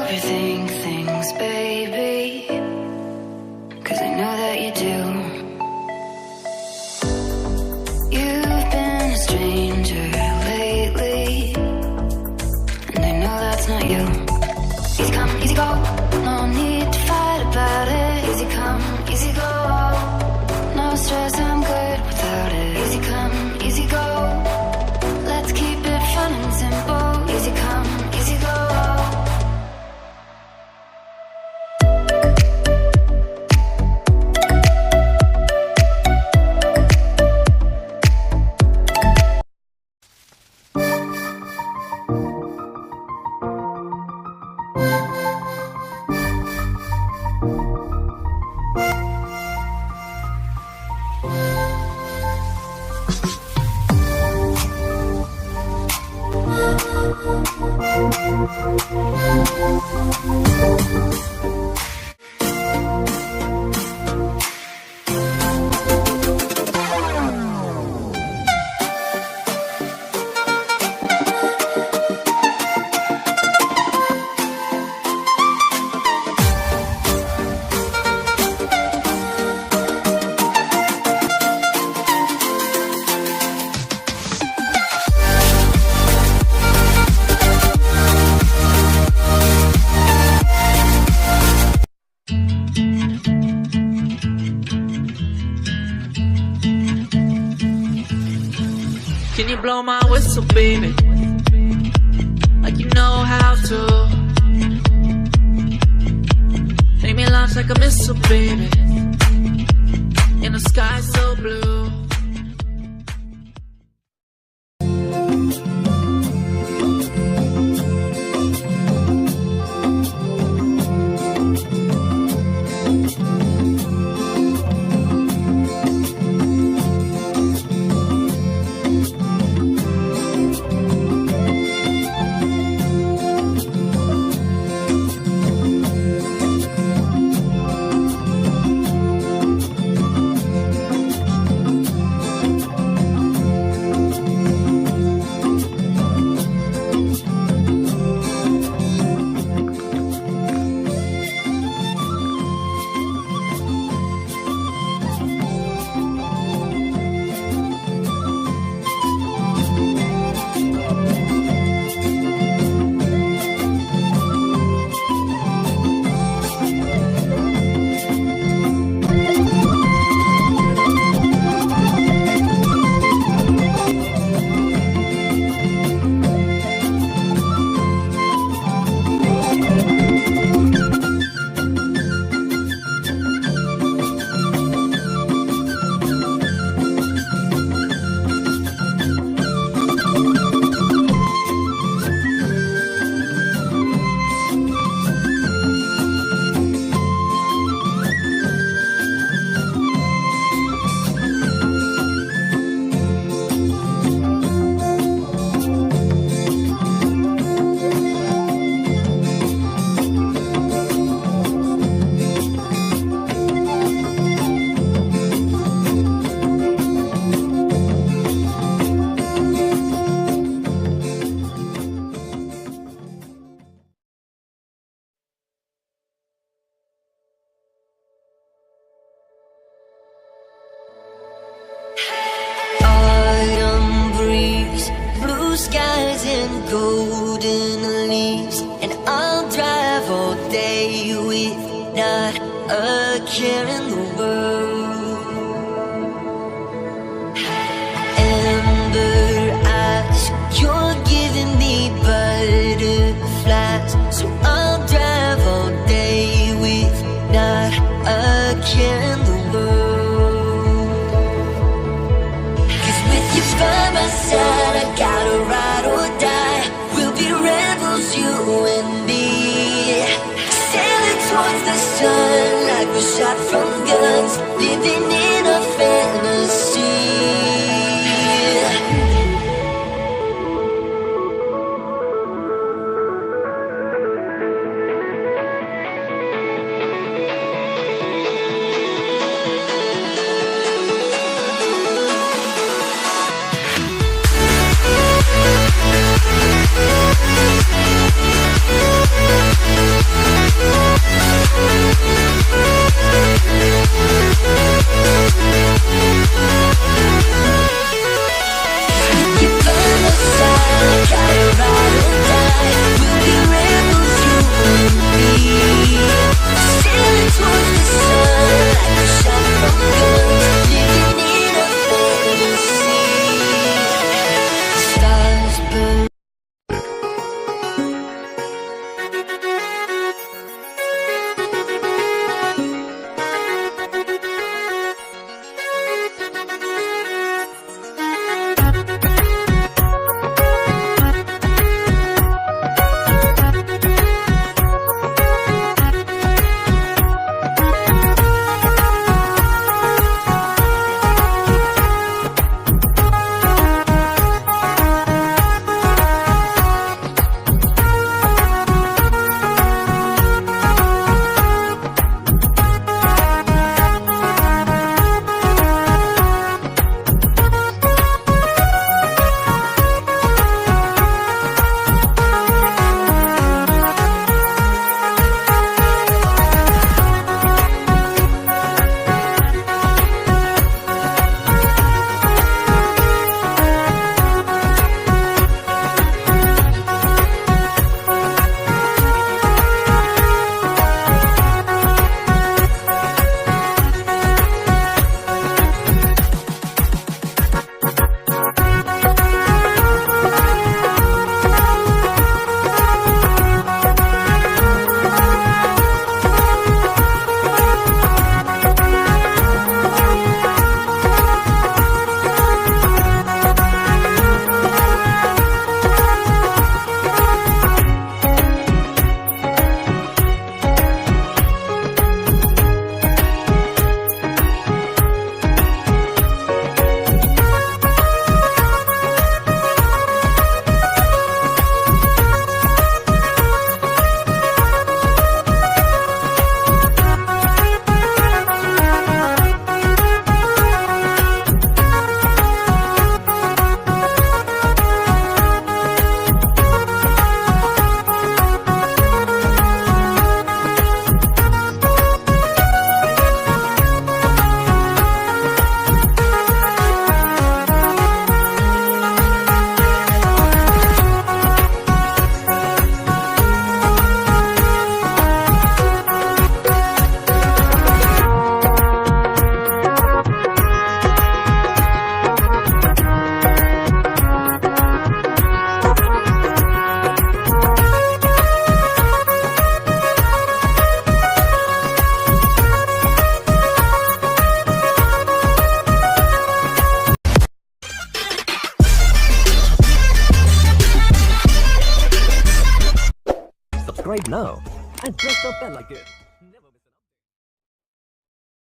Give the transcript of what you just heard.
overthink things, baby, 'cause I know that you do. You've been a stranger lately, and I know that's not you. Easy come, easy go, no need to fight about it. Easy come, easy go, no stress, I'm good without it. Easy come, easy go, let's keep it fun and simple. Easy come, easy go. Can you blow my whistle, baby? Like you know how to. Make me launch like a missile, baby, in a sky so blue. decide, gotta ride or die. We'll be rebels, you and me. Sailing towards the sun like a shot from guns, living in a fantasy. Stars burn. Subscribe now and press the bell icon.